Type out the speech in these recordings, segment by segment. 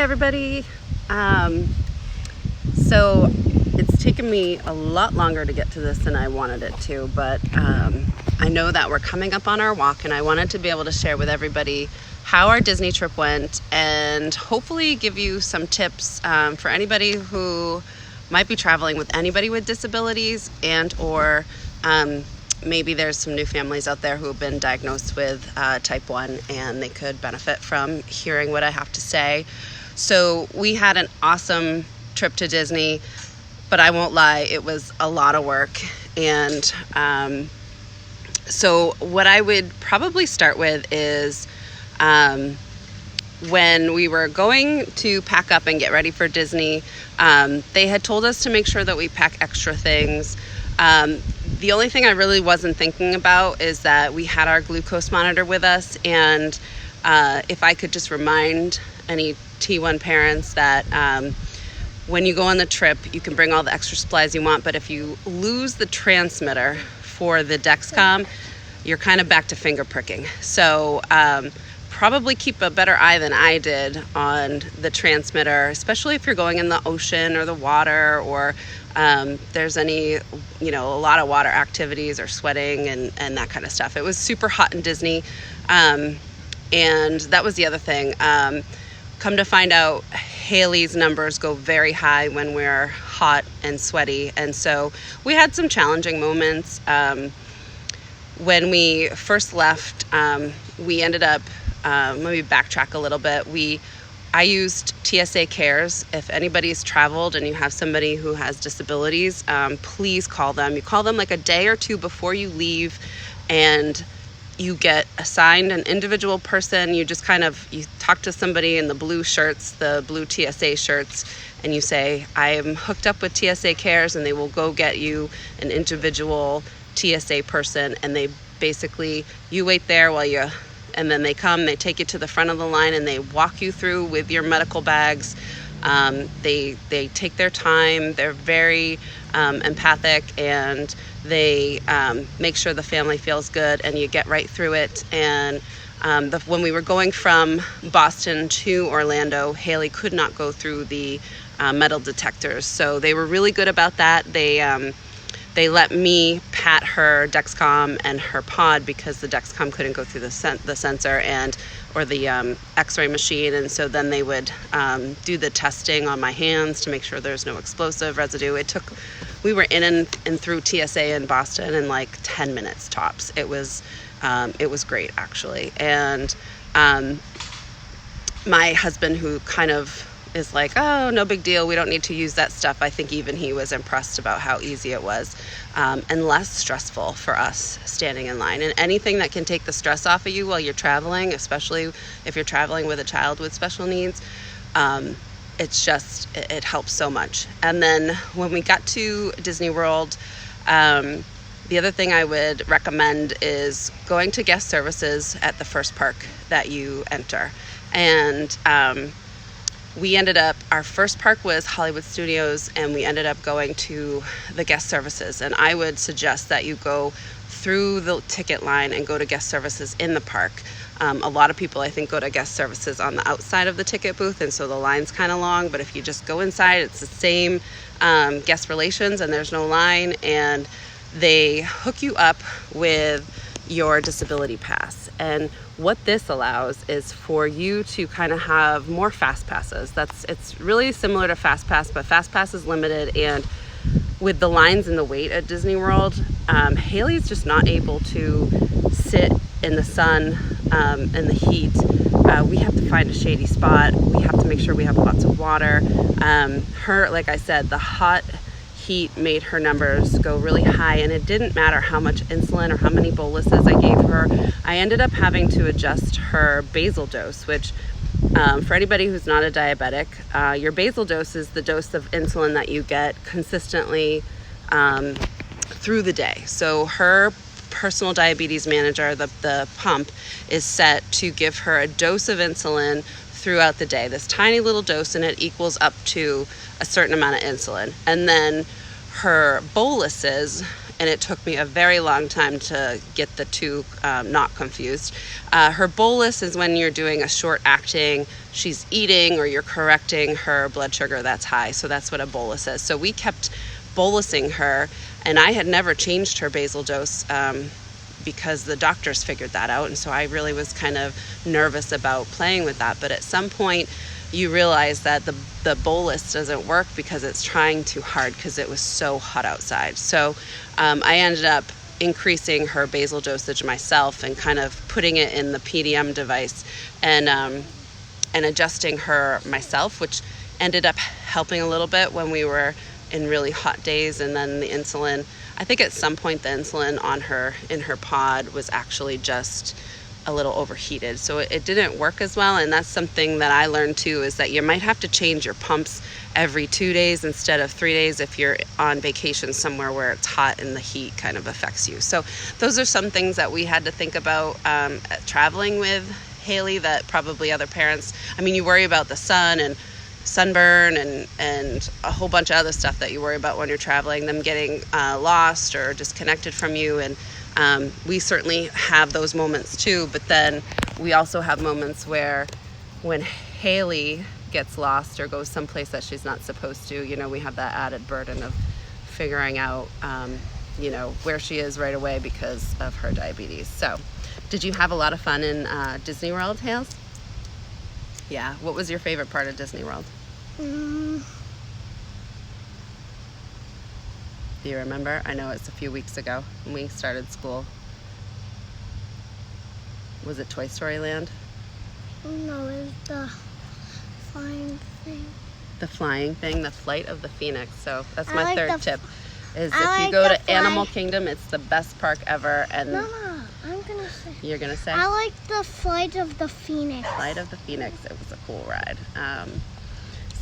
everybody. So it's taken me a lot longer to get to this than I wanted it to, but I know that we're coming up on our walk, and I wanted to be able to share with everybody how our Disney trip went and hopefully give you some tips for anybody who might be traveling with anybody with disabilities, and or maybe there's some new families out there who have been diagnosed with type 1 and they could benefit from hearing what I have to say. So we had an awesome trip to Disney, but I won't lie, it was a lot of work. And so what I would probably start with is when we were going to pack up and get ready for Disney, they had told us to make sure that we pack extra things. The only thing I really wasn't thinking about is that we had our glucose monitor with us, and if I could just remind any T1 parents that when you go on the trip, you can bring all the extra supplies you want, but if you lose the transmitter for the Dexcom, you're kind of back to finger pricking. So probably keep a better eye than I did on the transmitter, especially if you're going in the ocean or the water, or there's any, a lot of water activities or sweating and that kind of stuff. It was super hot in Disney. And that was the other thing. Come to find out, Haley's numbers go very high when we're hot and sweaty. And so we had some challenging moments. When we first left, we ended up, let me backtrack a little bit. I used TSA Cares. If anybody's traveled and you have somebody who has disabilities, please call them. You call them like a day or two before you leave, and you get assigned an individual person. You just you talk to somebody in the blue shirts, the blue TSA shirts, and you say, I am hooked up with TSA Cares, and they will go get you an individual TSA person. And they basically, you wait there and then they come, they take you to the front of the line, and they walk you through with your medical bags. They take their time. They're very empathic, and they make sure the family feels good, and you get right through it. And when we were going from Boston to Orlando, Haley could not go through the metal detectors. So they were really good about that. They let me pat her Dexcom and her pod because the Dexcom couldn't go through the sensor or the x-ray machine. And so then they would do the testing on my hands to make sure there's no explosive residue. We were in and through TSA in Boston in like 10 minutes tops. It was great, actually. And my husband, who kind of is like, oh, no big deal, we don't need to use that stuff, I think even he was impressed about how easy it was, and less stressful for us standing in line. And anything that can take the stress off of you while you're traveling, especially if you're traveling with a child with special needs, it helps so much. And then when we got to Disney World, the other thing I would recommend is going to guest services at the first park that you enter. And our first park was Hollywood Studios, and we ended up going to the guest services. And I would suggest that you go through the ticket line and go to guest services in the park. A lot of people, I think, go to guest services on the outside of the ticket booth, and so the line's kind of long. But if you just go inside, it's the same guest relations, and there's no line, and they hook you up with your disability pass. And what this allows is for you to kind of have more fast passes. It's really similar to Fast Pass, but Fast Pass is limited. And with the lines and the wait at Disney World, Haley's just not able to sit in the sun and the heat. We have to find a shady spot. We have to make sure we have lots of water. Like I said, the hot heat made her numbers go really high, and it didn't matter how much insulin or how many boluses I gave her. I ended up having to adjust her basal dose, which for anybody who's not a diabetic, your basal dose is the dose of insulin that you get consistently through the day. So her personal diabetes manager, the pump, is set to give her a dose of insulin throughout the day, this tiny little dose, and it equals up to a certain amount of insulin. And then her boluses and it took me a very long time to get the two not confused. Her bolus is when you're doing a short acting, she's eating or you're correcting her blood sugar that's high. So that's what a bolus is. So we kept bolusing her, and I had never changed her basal dose because the doctors figured that out. And so I really was kind of nervous about playing with that. But at some point, you realize that the bolus doesn't work because it's trying too hard because it was so hot outside. So I ended up increasing her basal dosage myself and kind of putting it in the PDM device and adjusting her myself, which ended up helping a little bit when we were in really hot days. And then the insulin, I think at some point the insulin in her pod was actually just a little overheated, so it didn't work as well. And that's something that I learned too, is that you might have to change your pumps every 2 days instead of 3 days if you're on vacation somewhere where it's hot and the heat kind of affects you. So those are some things that we had to think about traveling with Haley that probably other parents, I mean, you worry about the sun and sunburn and a whole bunch of other stuff that you worry about when you're traveling, them getting lost or disconnected from you. And we certainly have those moments too, but then we also have moments where when Haley gets lost or goes someplace that she's not supposed to, you know, we have that added burden of figuring out, you know, where she is right away because of her diabetes. So did you have a lot of fun in Disney World, Hales? Yeah. What was your favorite part of Disney World? Do you remember? I know it's a few weeks ago when we started school. Was it Toy Story Land? No, it was the flying thing. The flying thing, the Flight of the Phoenix. So that's my like third tip. Is I if you like go the to Animal Kingdom, it's the best park ever. And No, I'm gonna say. you're gonna say? I like the Flight of the Phoenix. Flight of the Phoenix. It was a cool ride.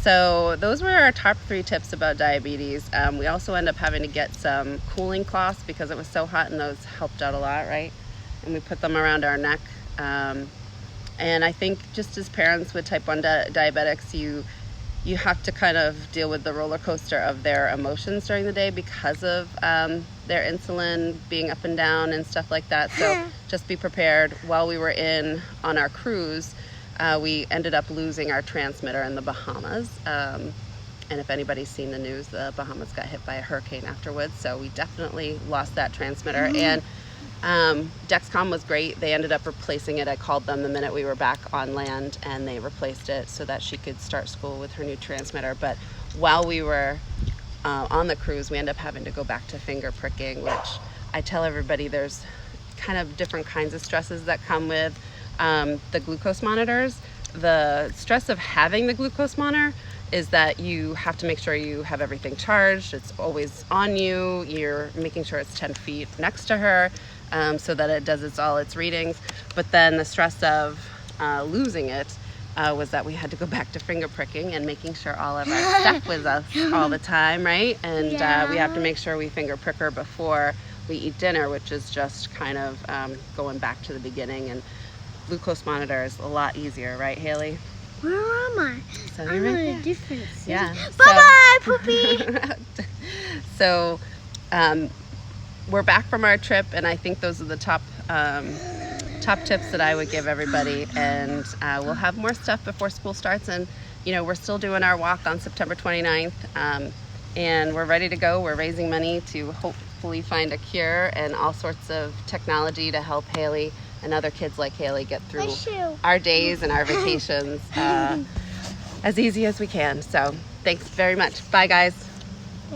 So those were our top 3 tips about diabetes. We also end up having to get some cooling cloths because it was so hot, and those helped out a lot, right? And we put them around our neck. And I think just as parents with type 1 diabetics, you have to kind of deal with the roller coaster of their emotions during the day because of their insulin being up and down and stuff like that. So just be prepared. While we were on our cruise, we ended up losing our transmitter in the Bahamas. And if anybody's seen the news, the Bahamas got hit by a hurricane afterwards. So we definitely lost that transmitter. And Dexcom was great. They ended up replacing it. I called them the minute we were back on land, and they replaced it so that she could start school with her new transmitter. But while we were on the cruise, we ended up having to go back to finger pricking, which I tell everybody there's kind of different kinds of stresses that come with the glucose monitors. The stress of having the glucose monitor is that you have to make sure you have everything charged. It's always on you. You're making sure it's 10 feet next to her so that it does all its readings. But then the stress of losing it was that we had to go back to finger pricking and making sure all of our stuff was us all the time, right? And we have to make sure we finger prick her before we eat dinner, which is just kind of going back to the beginning. And glucose monitor is a lot easier, right, Haley? Where am I? So I'm you're right in there. a different city. Yeah. Bye-bye, Poopy! So we're back from our trip, and I think those are the top tips that I would give everybody. And we'll have more stuff before school starts. And, you know, we're still doing our walk on September 29th. And we're ready to go. We're raising money to hopefully find a cure and all sorts of technology to help Haley and other kids like Haley get through our days and our vacations as easy as we can. So thanks very much. Bye, guys.